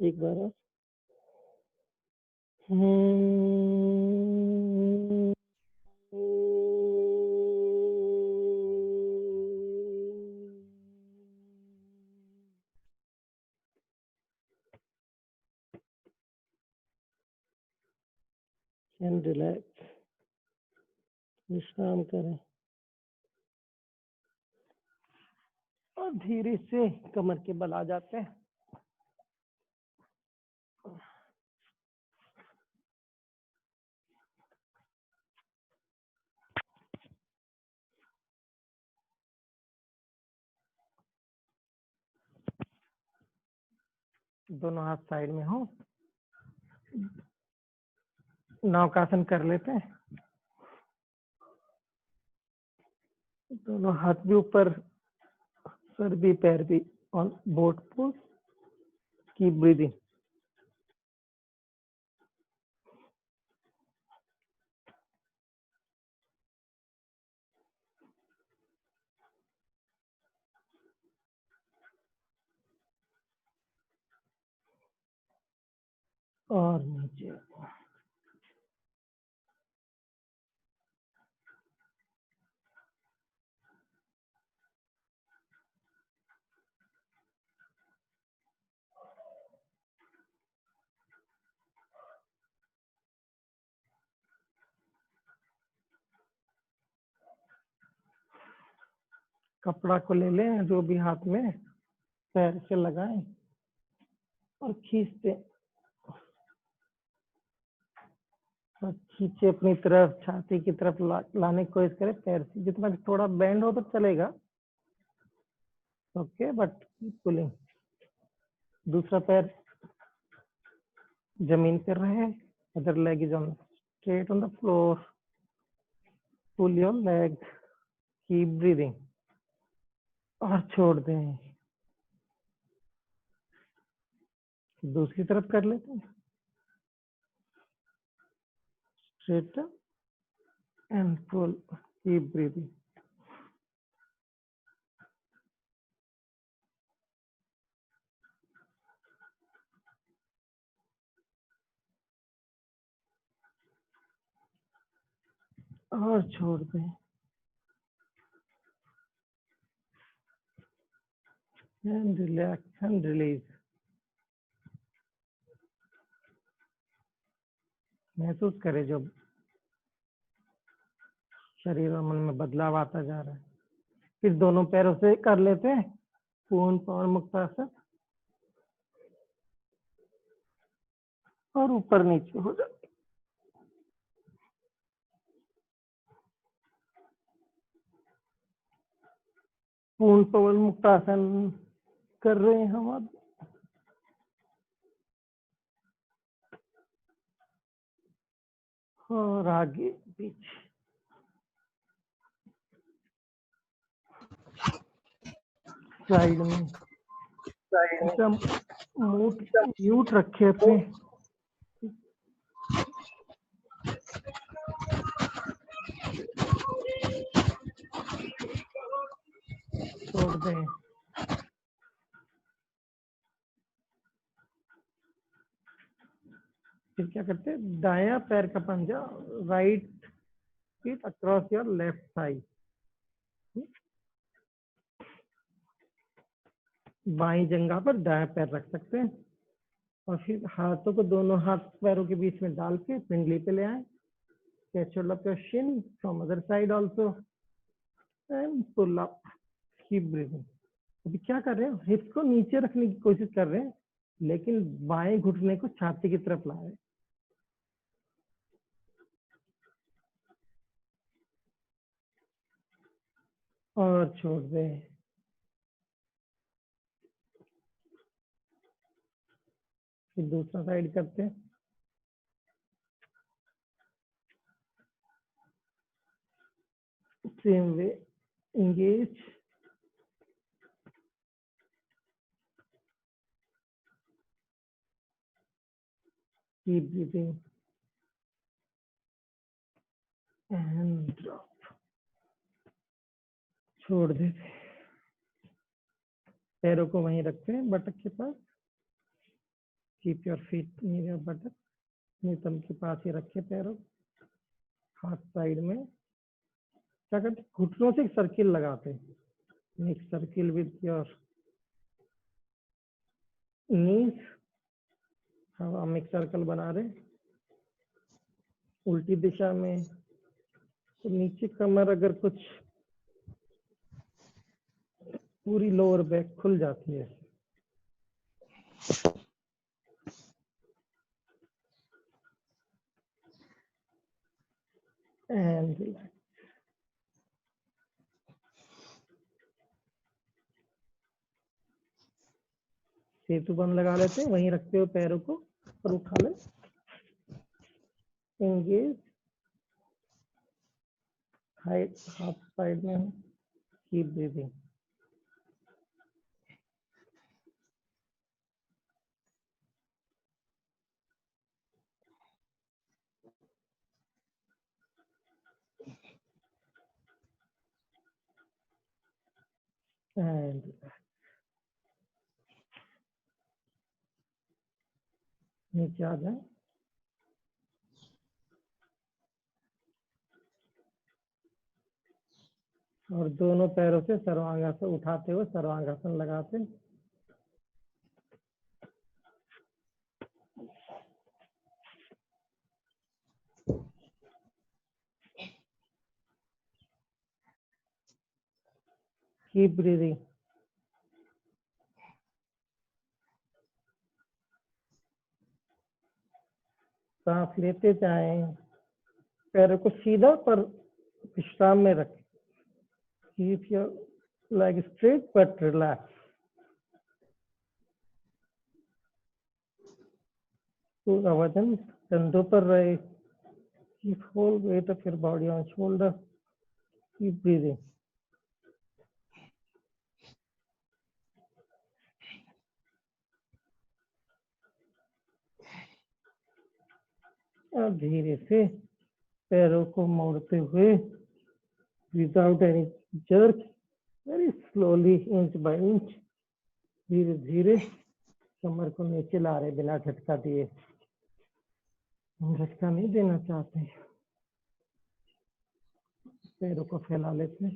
एक बार और। And relax. विश्राम करें और धीरे से कमर के बल आ जाते हैं। दोनों हाथ साइड में हो। नौकासन कर लेते हैं। दोनों हाथ भी ऊपर, सर भी, पैर भी on boat pose. Keep breathing. और नीचे। कपड़ा को ले लें जो भी हाथ में, पैर से लगाएं और खींचते। और खींचे अपनी तरफ, छाती की तरफ लाने की कोशिश करें पैर से। जितना भी थोड़ा बेंड हो तो चलेगा, ओके, बट पुलिंग। दूसरा पैर जमीन पर रहे, other leg is on straight on the floor. Pull your leg, keep breathing, और छोड़ दें। दूसरी तरफ कर लेते हैं, straight and pull, keep breathing. और छोड़ दें, एंड रिलैक्स एंड रिलीज। महसूस करें जो शरीर और मन में बदलाव आता जा रहा है। फिर दोनों पैरों से कर लेते हैं पूर्ण पवन मुक्तासन, और ऊपर नीचे हो जाए। पूर्ण पवन मुक्तासन कर रहे हैं हम अब। और आगे पीछे, साइड में, म्यूट रखे अपने। छोड़ दें। फिर क्या करते हैं, दायां पैर का पंजा right feet across your left side. बाई जंघा पर दायां पैर रख सकते हैं, और फिर हाथों को दोनों हाथ पैरों के बीच में डाल के पिंडली पे ले आए। Catch hold of your shin from other side also and pull up. Keep breathing. अभी क्या कर रहे हैं, हिप्स को नीचे रखने की कोशिश कर रहे हैं, लेकिन बाएं घुटने को छाती की तरफ ला रहे हैं। और छोड़ दें। फिर दूसरा साइड करते हैं। Same way, engage, keep breathing and drop. छोड़ देते हैं। पैरों को वहीं रखते हैं बटक के पास। Keep your feet near your buttock, नितंब के पास ही रखे पैरों। हाथ साइड में, क्या करते, घुटनों से एक सर्किल लगाते, make circle with your knees. हम एक सर्कल बना रहे उल्टी दिशा में, तो नीचे कमर अगर कुछ, पूरी लोअर बैक खुल जाती है। And relax. सेतु बंद लगा लेते हैं, वहीं रखते हुए पैरों को और उठा ले। एंगेज, हाथ साइड में, कीप ब्रीदिंग। एंड नीचे आ जाए, और दोनों पैरों से सर्वांगासन उठाते हुए सर्वांगासन लगाते। Keep breathing. सांस लेते जाएं पैरों को सीधा पर विश्राम में रखें। Keep your leg straight but relax. पूरा वजन कंधों पर रहे। Keep whole weight of your body on shoulder. Keep breathing. और धीरे से पैरों को मोड़ते हुए without any jerk, very slowly, inch by inch, धीरे धीरे कमर को नीचे ला रहे बिना झटका दिए। हम झटका नहीं देना चाहते। पैरों को फैला लेते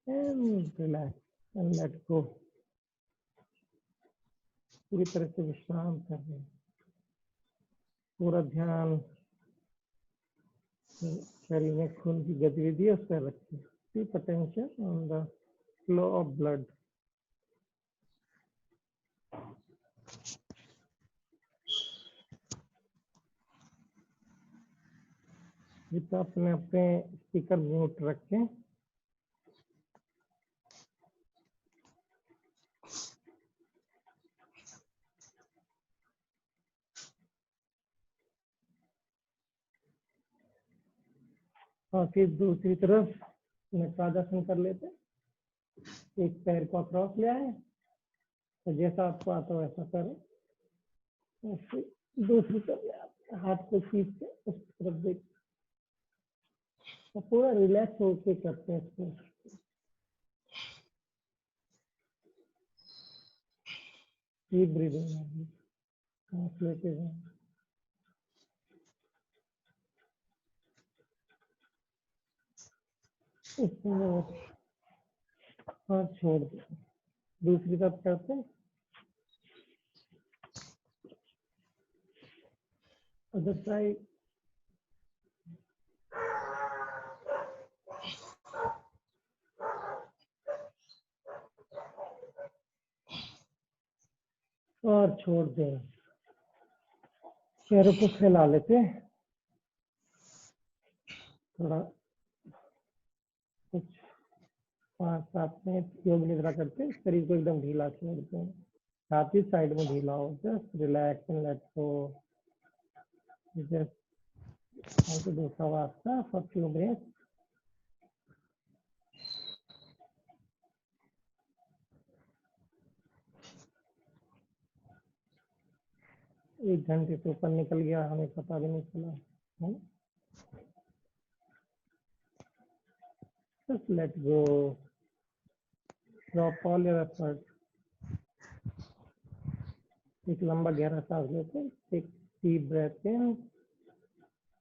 and relax and let go. पूरी तरह से विश्राम कर रहे हैं। पूरा ध्यान शरीर में खून की गतिविधि है उस पर रखें। Keep attention on the flow of blood. तो अपने अपने स्पीकर म्यूट रखें। और फिर दूसरी तरफ नकादासन कर लेते हैं। एक पैर को अक्रॉस ले आए, तो जैसा आपको आता है वैसा करें। और फिर दूसरी तरफ हाथ को खींच के उस तरफ देख, तो पूरा रिलैक्स होके करते हैं इसको। डीप ब्रीदिंग, सांस लेते जाएं। और छोड़ दें। दूसरी तरफ करते हैं। Other side. और छोड़ दें। पैरों को फैला लेते हैं। थोड़ा कुछ 5-7 मिनट योग निद्रा करते हैं। शरीर को एकदम ढीला छोड़ते हैं। साथ ही साइड में ढीला हो। Just relax and let go. Just do savasana for few minutes. एक घंटे से ऊपर निकल गया, हमें पता भी नहीं चला है। Just let go. Drop all your effort. एक लंबा गहरा सांस लेते हैं। एक डीप ब्रेथ इन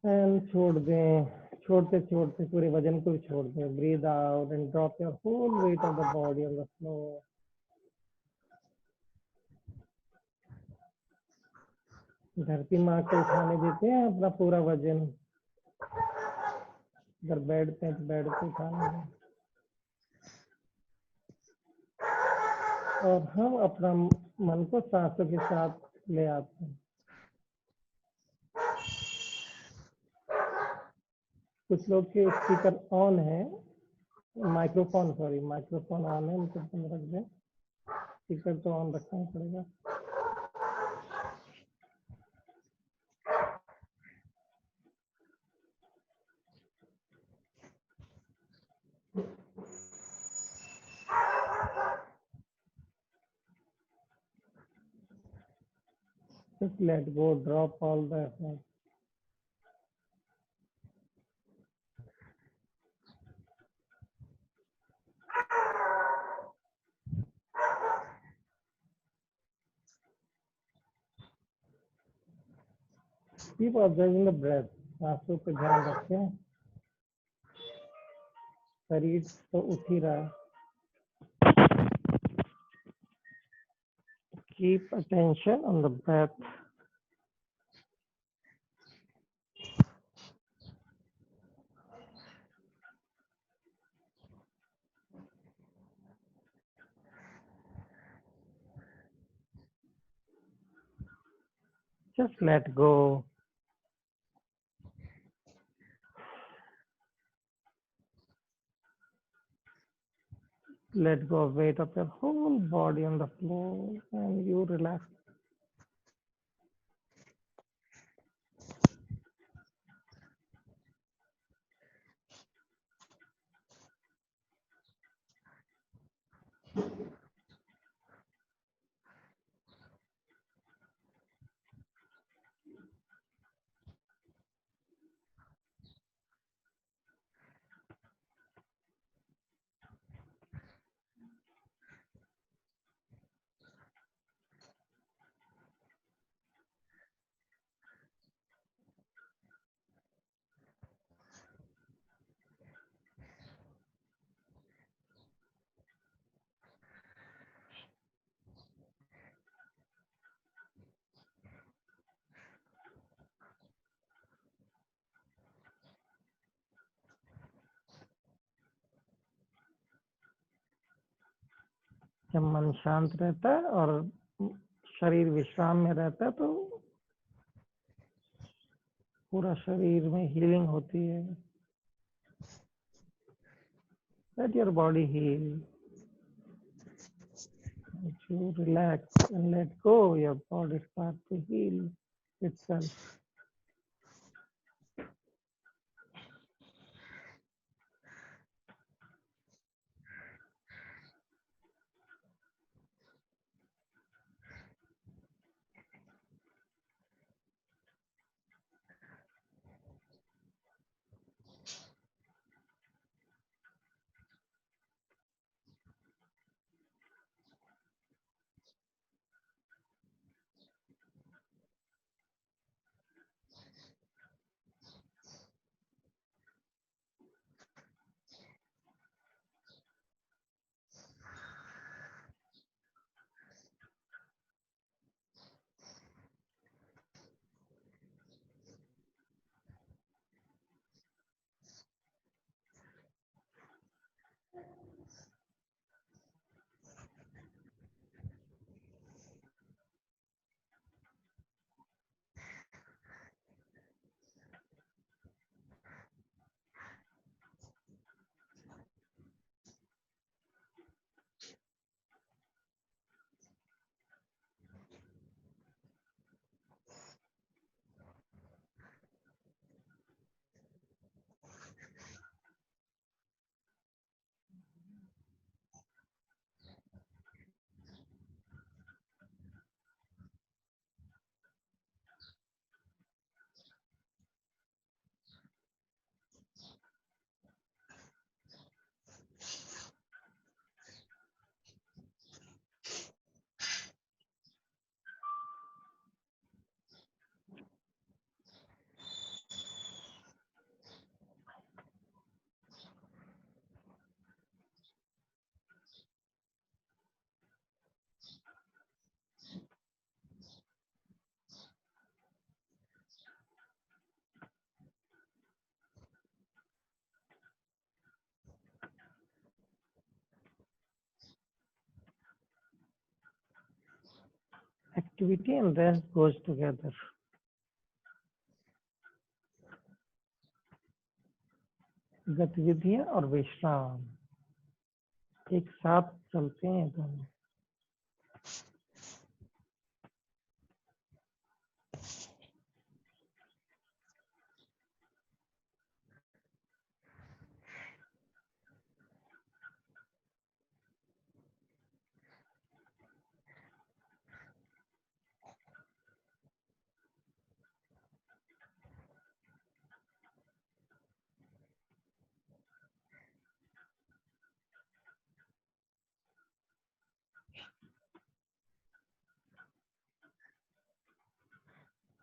एंड छोड़ दें। छोड़ते छोड़ते पूरे वजन को भी छोड़ दें। Breathe out and drop your whole weight of the body on the floor. धरती माँ को उठाने देते हैं अपना पूरा वजन। अगर बेड पे तो बेड पे उठाने दें। और हम अपना मन को सांसों के साथ ले आते हैं। कुछ लोग के स्पीकर ऑन है, माइक्रोफोन ऑन है, उनको बंद रख दें। स्पीकर तो ऑन रखना ही पड़ेगा। Just let go, drop all the effort. Keep observing the breath. सांसों पे ध्यान रखें। शरीर तो उठ ही रहा है। Keep attention on the breath. Just let go. let go of weight of your whole body on the floor and you relax. जब मन शांत रहता है और शरीर विश्राम में रहता है तो पूरा शरीर में हीलिंग होती है. Let your body heal. As you relax and let go, your body starts to heal itself. Activity and rest goes together. गतिविधियां और विश्राम एक साथ चलते हैं दोनों.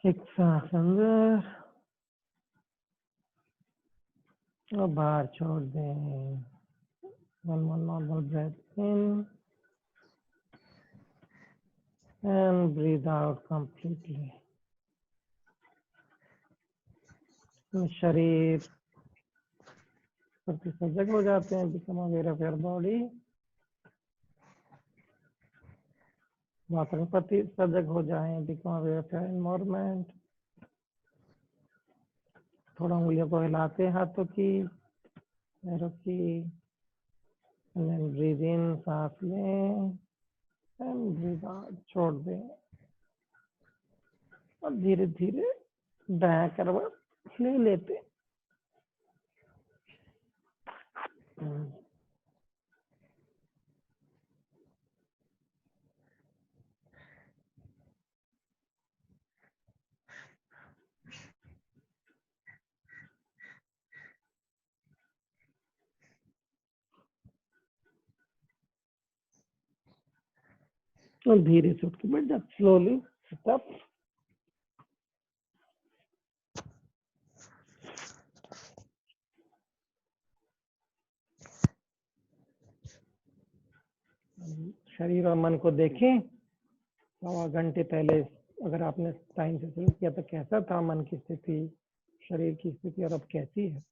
एक सांस अंदर और बाहर छोड़ दें. One more normal breath in and breathe out completely. शरीर प्रति सजग हो जाते हैं. Become aware of your body. वातावरण प्रति सजग हो जाएं. Become aware of your environment. थोड़ा उंगलियों को हिलाते हैं, हाथों की, पैरों की. and then breathe in, सांस लें and breathe out, छोड़ दें और धीरे धीरे दायां करवट ले लेते। और धीरे से उठ के बैठ जा, स्लोली सिट अप। शरीर और मन को देखें। 1.25 घंटे पहले अगर आपने टाइम से शुरू किया तो कैसा था मन की स्थिति, शरीर की स्थिति, और अब कैसी है।